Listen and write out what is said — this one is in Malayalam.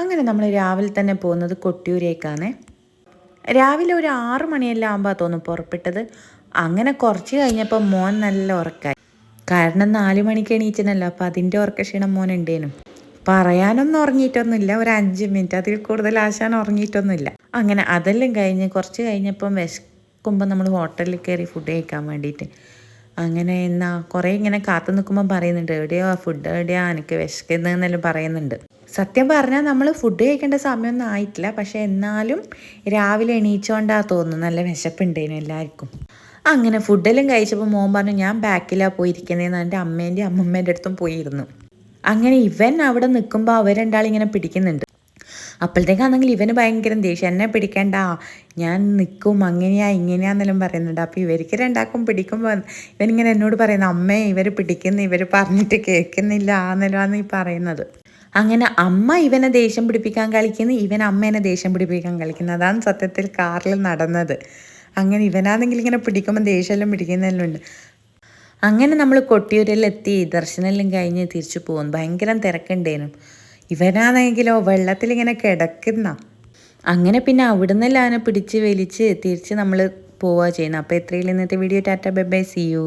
അങ്ങനെ നമ്മൾ രാവിലെ തന്നെ പോകുന്നത് കൊട്ടിയൂരേക്കാണ്. രാവിലെ ഒരു 6 മണിയെല്ലാം ആകുമ്പോൾ തോന്നും പുറപ്പെട്ടത്. അങ്ങനെ കുറച്ച് കഴിഞ്ഞപ്പോൾ മോൻ നല്ല ഉറക്കായി. കാരണം 4 മണിക്ക് എണീച്ചനല്ലോ, അപ്പോൾ അതിൻ്റെ ഉറക്കക്ഷീണം മോൻ ഉണ്ടേനും. പറയാനൊന്നും ഉറങ്ങിയിട്ടൊന്നുമില്ല, ഒരു 5 മിനിറ്റ്, അതിൽ കൂടുതൽ ആശാൻ ഉറങ്ങിയിട്ടൊന്നുമില്ല. അങ്ങനെ അതെല്ലാം കഴിഞ്ഞ് കുറച്ച് കഴിഞ്ഞപ്പം വിശക്കുമ്പോൾ നമ്മൾ ഹോട്ടലിൽ കയറി ഫുഡ് കഴിക്കാൻ വേണ്ടിയിട്ട്. അങ്ങനെ എന്നാ കുറേ ഇങ്ങനെ കാത്തു നിൽക്കുമ്പോൾ പറയുന്നുണ്ട്, എവിടെയോ ഫുഡ് എവിടെയാ എനിക്ക് വിശക്കുന്നതെന്നെല്ലാം പറയുന്നുണ്ട്. സത്യം പറഞ്ഞാൽ നമ്മൾ ഫുഡ് കഴിക്കേണ്ട സമയമൊന്നും ആയിട്ടില്ല, പക്ഷേ എന്നാലും രാവിലെ എണീച്ചുകൊണ്ടാ തോന്നുന്നു നല്ല വിശപ്പുണ്ടേനു എല്ലാവർക്കും. അങ്ങനെ ഫുഡെല്ലാം കഴിച്ചപ്പോൾ മോൻ പറഞ്ഞു ഞാൻ ബാക്കിലാണ് പോയിരിക്കുന്നതെന്ന് എൻ്റെ അമ്മേൻ്റെയും അമ്മമ്മേൻ്റെ അടുത്തും പോയിരുന്നു. അങ്ങനെ ഇവൻ അവിടെ നിൽക്കുമ്പോൾ അവർ രണ്ടാളിങ്ങനെ പിടിക്കുന്നുണ്ട്. അപ്പോഴത്തേക്കാണെങ്കിൽ ഇവന് ഭയങ്കര ദേഷ്യം, എന്നെ പിടിക്കേണ്ട, ഞാൻ നിൽക്കും, അങ്ങനെയാ ഇങ്ങനെയാന്നെല്ലാം പറയുന്നുണ്ട്. അപ്പോൾ ഇവർക്ക് രണ്ടാക്കും പിടിക്കുമ്പോൾ ഇവനിങ്ങനെ എന്നോട് പറയുന്നത്, അമ്മേ ഇവർ പിടിക്കുന്നു, ഇവർ പറഞ്ഞിട്ട് കേൾക്കുന്നില്ല ആന്നെല്ലാന്ന് ഈ പറയുന്നത്. അങ്ങനെ അമ്മ ഇവനെ ദേഷ്യം പിടിപ്പിക്കാൻ കളിക്കുന്നു, ഇവൻ അമ്മേനെ ദേഷ്യം പിടിപ്പിക്കാൻ കളിക്കുന്നു. അതാണ് സത്യത്തിൽ കാറിൽ നടന്നത്. അങ്ങനെ ഇവനാണെങ്കിൽ ഇങ്ങനെ പിടിക്കുമ്പോൾ ദേഷ്യമെല്ലാം പിടിക്കുന്നതെല്ലാം ഉണ്ട്. അങ്ങനെ നമ്മൾ കൊട്ടിയൂരിലെത്തി ദർശനമെല്ലാം കഴിഞ്ഞ് തിരിച്ചു പോകുന്നു. ഭയങ്കര തിരക്കുണ്ടേനും. ഇവനാണെങ്കിലോ വെള്ളത്തിലിങ്ങനെ കിടക്കുന്ന. അങ്ങനെ പിന്നെ അവിടെ നിന്നെല്ലാം അവനെ പിടിച്ച് വലിച്ച് തിരിച്ച് നമ്മൾ പോവുക ചെയ്യുന്നത്. അപ്പോൾ എത്രയും ഇന്നത്തെ video. Tata bye bye, see U.